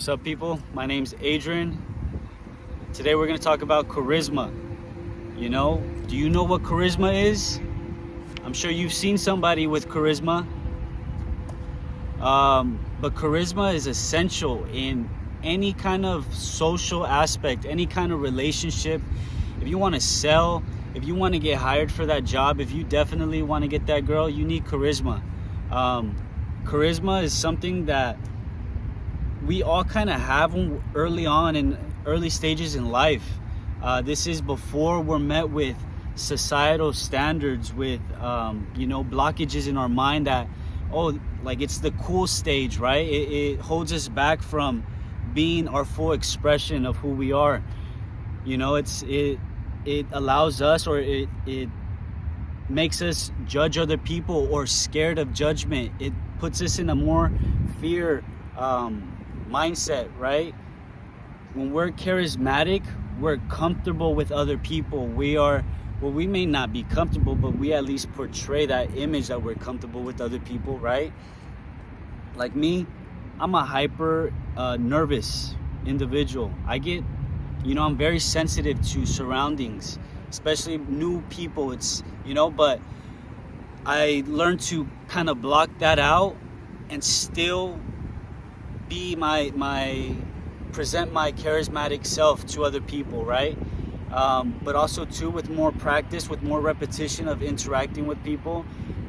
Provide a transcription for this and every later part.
What's up, people? My name's Adrian. Today we're going to talk about charisma. Do you know what charisma is? I'm sure you've seen somebody with charisma. But charisma is essential in any kind of social aspect, any kind of relationship. If you want to sell, if you want to get hired for that job, if you definitely want to get that girl, you need charisma. Charisma is something that we all kind of have early on in early stages in life. This is before we're met with societal standards, with blockages in our mind that it's the cool stage, right? It holds us back from being our full expression of who we are. It allows us, or it makes us judge other people or scared of judgment. It puts us in a more fear mindset, right? When we're charismatic, we're comfortable with other people. We may not be comfortable, but we at least portray that image that we're comfortable with other people, right? Like me, I'm a hyper nervous individual. I'm very sensitive to surroundings, especially new people. But I learned to kind of block that out and still be present my charismatic self to other people, right? But also too, with more practice, with more repetition of interacting with people,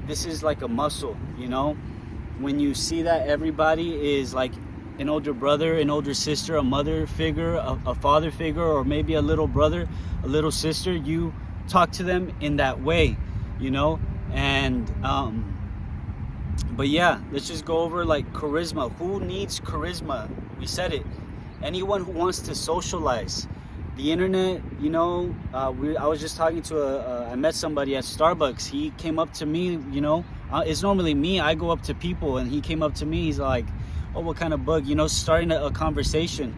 this is like a muscle. When you see that everybody is like an older brother, an older sister, a mother figure, a father figure, or maybe a little brother, a little sister, you talk to them in that way, and but yeah, let's just go over like charisma. Who needs charisma? We said it. Anyone who wants to socialize. The internet, I was just talking to I met somebody at Starbucks. He came up to me, it's normally me. I go up to people, and he came up to me. He's like, "Oh, what kind of bug?" Starting a conversation.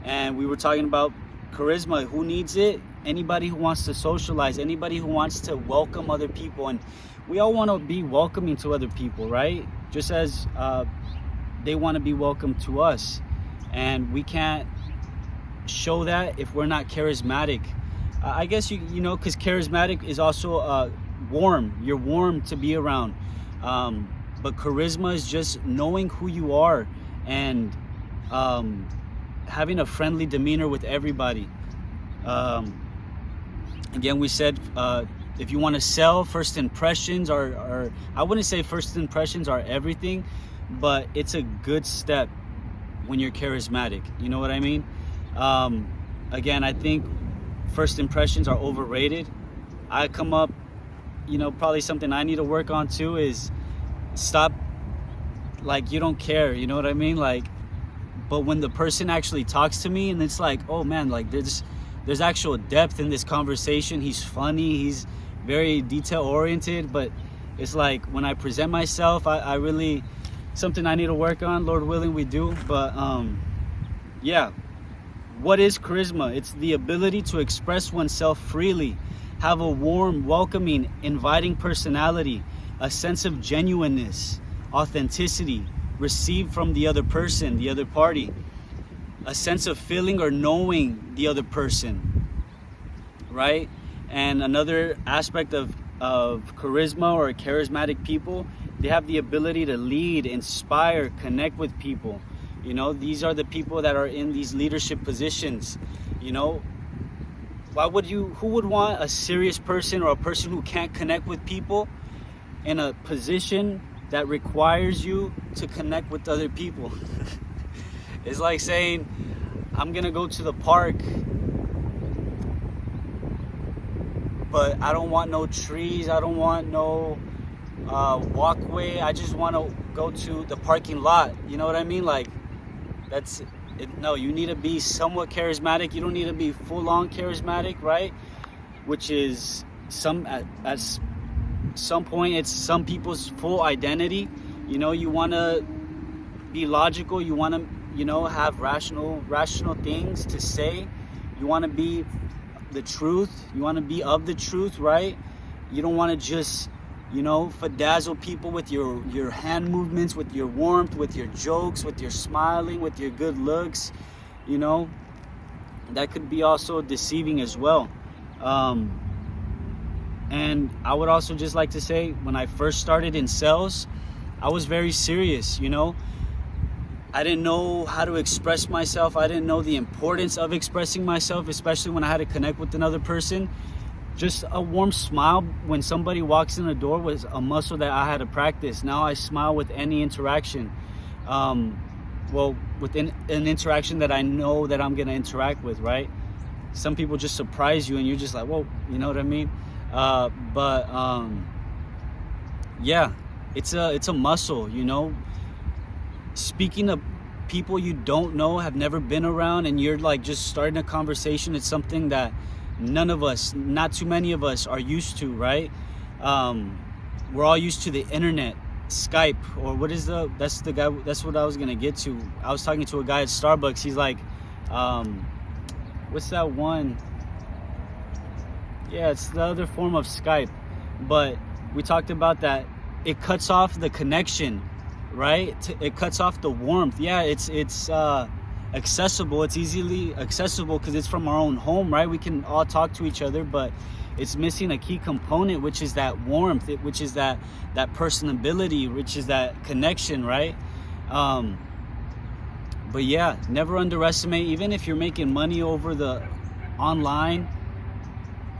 And we were talking about charisma. Who needs it? Anybody who wants to socialize, anybody who wants to welcome other people. And we all want to be welcoming to other people, right? Just as they want to be welcome to us. And we can't show that if we're not charismatic. I guess because charismatic is also warm. You're warm to be around. But charisma is just knowing who you are and having a friendly demeanor with everybody. Again, we said if you want to sell, first impressions are I wouldn't say first impressions are everything, but it's a good step when you're charismatic. You know what I mean? Again, I think first impressions are overrated. I come up, probably something I need to work on too is stop like you don't care, you know what I mean? But when the person actually talks to me and it's like, oh man, like there's actual depth in this conversation. He's funny, he's very detail oriented, but it's like when I present myself, I really, something I need to work on. Lord willing, we do. But yeah, what is charisma? It's the ability to express oneself freely, have a warm, welcoming, inviting personality, a sense of genuineness, authenticity received from the other person, the other party, a sense of feeling or knowing the other person, right? And another aspect of charisma or charismatic people, they have the ability to lead, inspire, connect with people. These are the people that are in these leadership positions. Who would want a serious person or a person who can't connect with people in a position that requires you to connect with other people? It's like saying, I'm gonna go to the park, but I don't want no trees, I don't want no walkway, I just want to go to the parking lot. You know what I mean? That's it. No, you need to be somewhat charismatic. You don't need to be full-on charismatic, right? Which is at some point it's some people's full identity. You want to be logical, you want to have rational things to say, you want to be the truth, you want to be of the truth, right? You don't want to just you know, bedazzle people with your hand movements, with your warmth, with your jokes, with your smiling, with your good looks, you know, that could be also deceiving as well. And I would also just like to say, when I first started in sales, I was very serious, you know. I didn't know how to express myself. I didn't know the importance of expressing myself, especially when I had to connect with another person. Just a warm smile when somebody walks in the door was a muscle that I had to practice. Now I smile with any interaction. Well, within an interaction that I know that I'm gonna interact with, right? Some people just surprise you and you're just like, whoa, you know what I mean? Yeah, it's a muscle, you know. Speaking of people you don't know, have never been around, and you're like just starting a conversation, it's something that none of us, not too many of us, are used to, right? We're all used to the internet, Skype, or that's what I was gonna get to. I was talking to a guy at Starbucks. He's like, what's that one? Yeah, it's the other form of Skype. But we talked about that it cuts off the connection, right? It cuts off the warmth. Yeah, it's accessible. It's easily accessible because it's from our own home, right? We can all talk to each other, but it's missing a key component, which is that warmth, which is that personability, which is that connection, right? But yeah, never underestimate, even if you're making money over the online,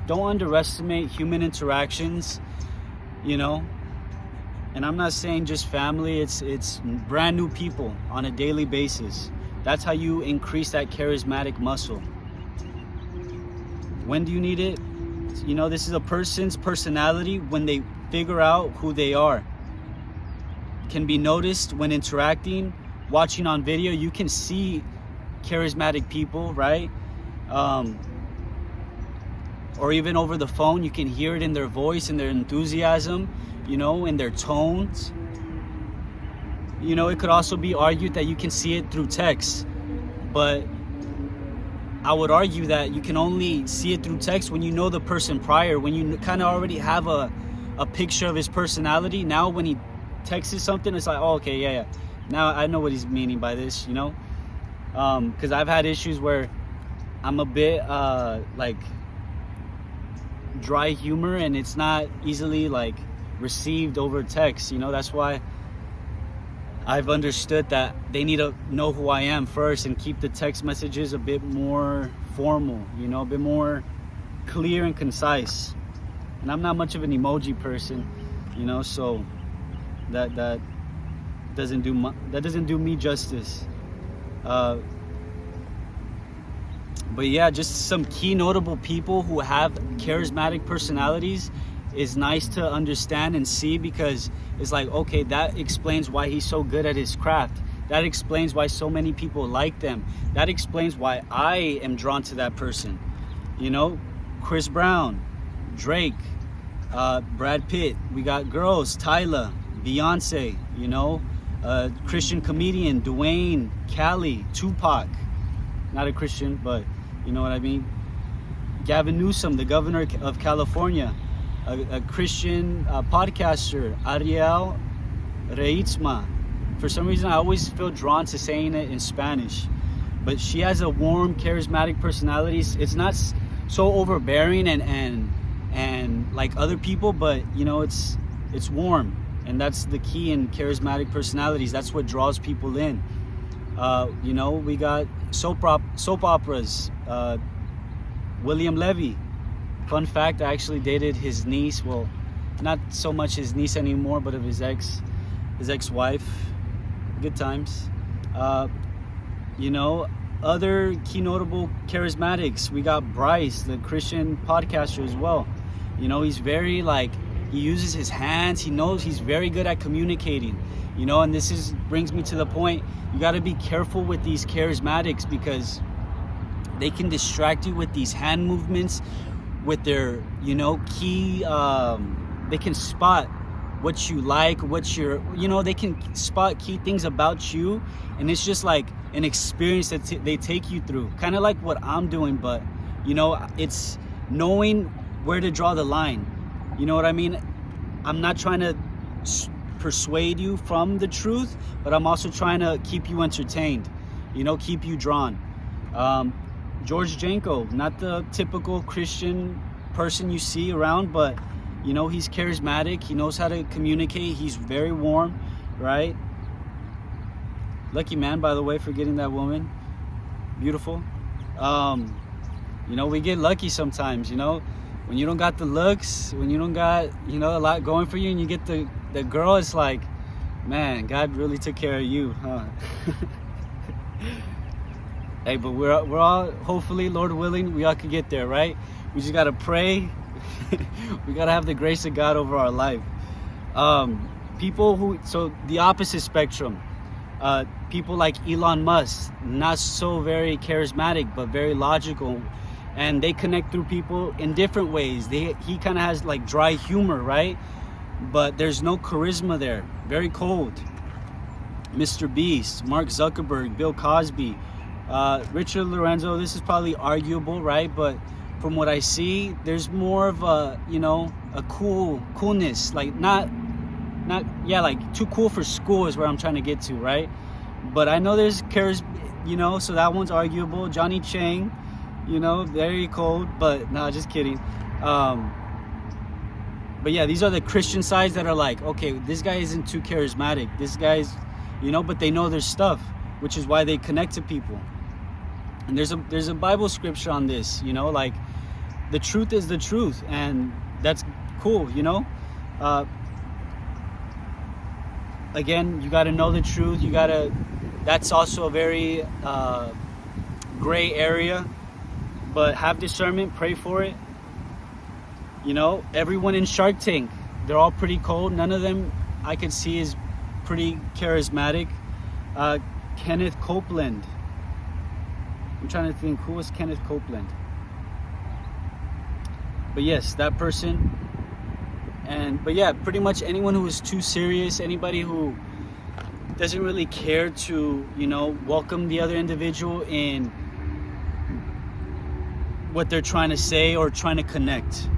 don't underestimate human interactions, you know. And I'm not saying just family, it's brand new people on a daily basis. That's how you increase that charismatic muscle. When do you need it? You know, this is a person's personality when they figure out who they are. Can be noticed when interacting, watching on video. You can see charismatic people, right? Or even over the phone, you can hear it in their voice, in their enthusiasm, you know, in their tones. You know, it could also be argued that you can see it through text, but I would argue that you can only see it through text when you know the person prior, when you kind of already have a picture of his personality. Now when he texts something, it's like, oh, okay, yeah. Now I know what he's meaning by this, you know? Because I've had issues where I'm a bit like dry humor, and it's not easily like received over text, you know. That's why I've understood that they need to know who I am first and keep the text messages a bit more formal, you know, a bit more clear and concise. And I'm not much of an emoji person, you know, so that doesn't do me justice. But yeah, just some key notable people who have charismatic personalities is nice to understand and see, because it's like, okay, that explains why he's so good at his craft. That explains why so many people like them. That explains why I am drawn to that person. You know, Chris Brown, Drake, Brad Pitt. We got girls, Tyla, Beyonce, you know, Christian comedian, Dwayne, Cali, Tupac. Not a Christian, but you know what I mean. Gavin Newsom, the governor of California. A Christian podcaster, Ariel Reitzma. For some reason, I always feel drawn to saying it in Spanish. But she has a warm, charismatic personality. It's not so overbearing and like other people, but you know, it's warm. And that's the key in charismatic personalities. That's what draws people in. You know, we got soap operas. William Levy. Fun fact, I actually dated his niece. Well, not so much his niece anymore, but of his ex-wife. Good times. You know, other key notable charismatics. We got Bryce, the Christian podcaster as well. You know, he's very he uses his hands. He knows he's very good at communicating. You know, and this brings me to the point. You got to be careful with these charismatics, because they can distract you with these hand movements, with their, you know, key, they can spot what you like, they can spot key things about you, and it's just like an experience that they take you through, kind of like what I'm doing, but, you know, it's knowing where to draw the line, you know what I mean? I'm not trying to persuade you from the truth, but I'm also trying to keep you entertained, you know, keep you drawn. George Janko, not the typical Christian person you see around, but you know, he's charismatic, he knows how to communicate, he's very warm, right? Lucky man, by the way, for getting that woman. Beautiful. You know, we get lucky sometimes, you know, when you don't got the looks, when you don't got, you know, a lot going for you, and you get the girl, it's like, man, God really took care of you, huh? Hey, but we're all, hopefully, Lord willing, we all could get there, right? We just gotta pray. We gotta have the grace of God over our life. People who, so the opposite spectrum, people like Elon Musk, not so very charismatic, but very logical, and they connect through people in different ways. He kind of has like dry humor, right? But there's no charisma there. Very cold. Mr. Beast, Mark Zuckerberg, Bill Cosby, Richard Lorenzo. This is probably arguable, right? But from what I see, there's more of a, you know, a coolness, like not like too cool for school is where I'm trying to get to, right? But I know there's you know, so that one's arguable. Johnny Chang, you know, very cold, but no, just kidding. But yeah, these are the Christian sides that are like, okay, this guy isn't too charismatic. This guy's, you know, but they know their stuff, which is why they connect to people. And there's a Bible scripture on this, you know, like the truth is the truth, and that's cool, you know. Again, you got to know the truth. That's also a very gray area, but have discernment, pray for it. You know, everyone in Shark Tank, they're all pretty cold. None of them I could see is pretty charismatic. Kenneth Copeland. I'm trying to think, who was Kenneth Copeland? But yes, that person. But yeah, pretty much anyone who is too serious, anybody who doesn't really care to, you know, welcome the other individual in what they're trying to say or trying to connect.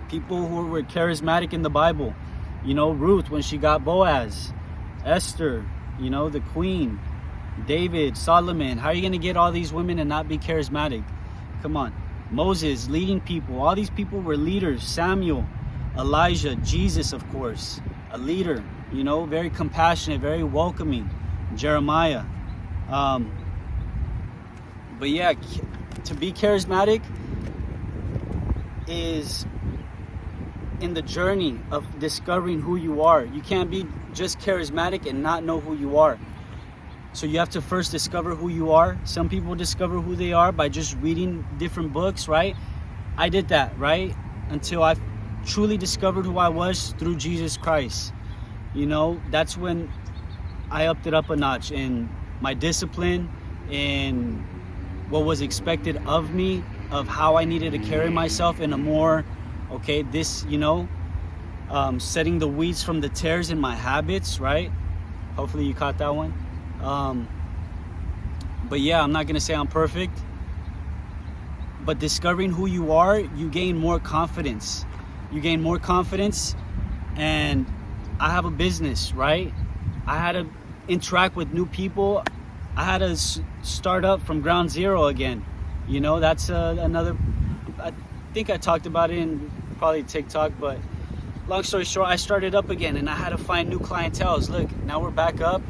People who were charismatic in the Bible, you know, Ruth when she got Boaz, Esther, you know, the queen, David, Solomon. How are you going to get all these women and not be charismatic? Come on. Moses leading people. All these people were leaders. Samuel, Elijah, Jesus, of course, a leader, you know, very compassionate, very welcoming. Jeremiah. But yeah, to be charismatic is in the journey of discovering who you are. You can't be just charismatic and not know who you are. So you have to first discover who you are. Some people discover who they are by just reading different books, right? I did that, right? Until I truly discovered who I was through Jesus Christ. You know, that's when I upped it up a notch in my discipline, in what was expected of me, of how I needed to carry myself in a more, okay, this, you know, setting the weeds from the tares in my habits, right? Hopefully you caught that one. But yeah, I'm not gonna say I'm perfect, but discovering who you are, you gain more confidence. You gain more confidence, and I have a business, right? I had to interact with new people. I had to start up from ground zero again. You know, that's another, I think I talked about it in probably TikTok, but long story short, I started up again and I had to find new clienteles. Look, now we're back up.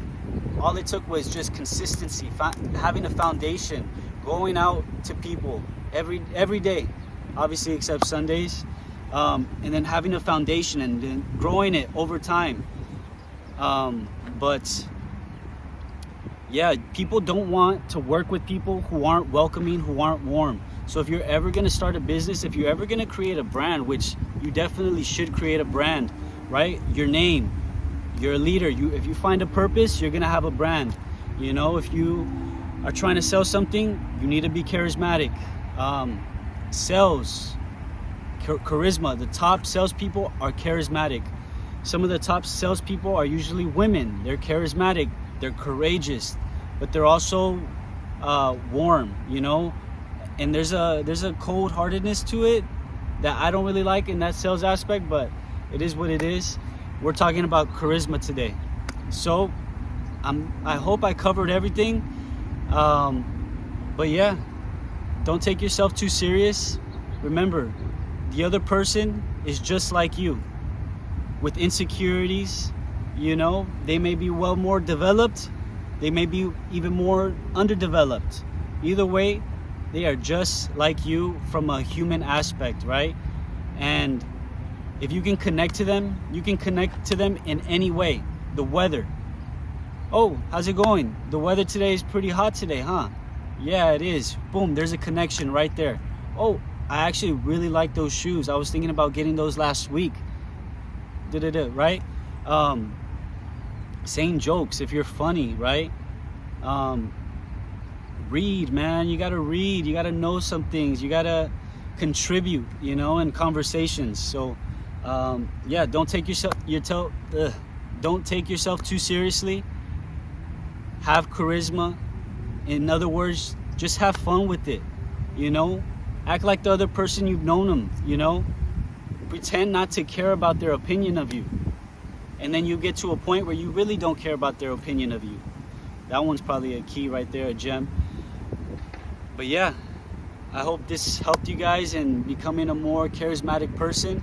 All it took was just consistency, having a foundation, going out to people every day, obviously except Sundays, and then having a foundation and then growing it over time. But yeah, people don't want to work with people who aren't welcoming, who aren't warm. So if you're ever going to start a business, if you're ever going to create a brand, which you definitely should create a brand, right? Your name, you're a leader. If you find a purpose, you're going to have a brand. You know, if you are trying to sell something, you need to be charismatic. Sales, charisma. The top salespeople are charismatic. Some of the top salespeople are usually women. They're charismatic. They're courageous, but they're also warm, you know. And there's a cold-heartedness to it, that I don't really like in that sales aspect, but it is what it is. We're talking about charisma today. So I hope I covered everything. But yeah, don't take yourself too serious. Remember, the other person is just like you with insecurities. You know, they may be well more developed, they may be even more underdeveloped. Either way, they are just like you from a human aspect, right? And if you can connect to them, you can connect to them in any way. The weather. Oh, how's it going? The weather today is pretty hot today, huh? Yeah, it is. Boom, there's a connection right there. Oh, I actually really like those shoes. I was thinking about getting those last week. Right? Saying jokes if you're funny, right? Read, man. You gotta read. You gotta know some things. You gotta contribute, you know, in conversations. So, yeah, don't take yourself too seriously. Have charisma. In other words, just have fun with it, you know? Act like the other person you've known them, you know? Pretend not to care about their opinion of you. And then you get to a point where you really don't care about their opinion of you. That one's probably a key right there, a gem. But yeah, I hope this helped you guys in becoming a more charismatic person.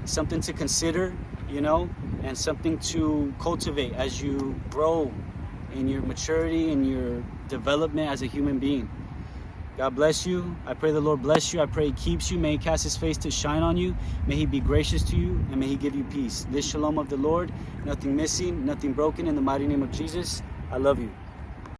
Something to consider, you know, and something to cultivate as you grow in your maturity and your development as a human being. God bless you. I pray the Lord bless you. I pray He keeps you. May He cast His face to shine on you. May He be gracious to you, and may He give you peace. This shalom of the Lord, nothing missing, nothing broken, in the mighty name of Jesus. I love you.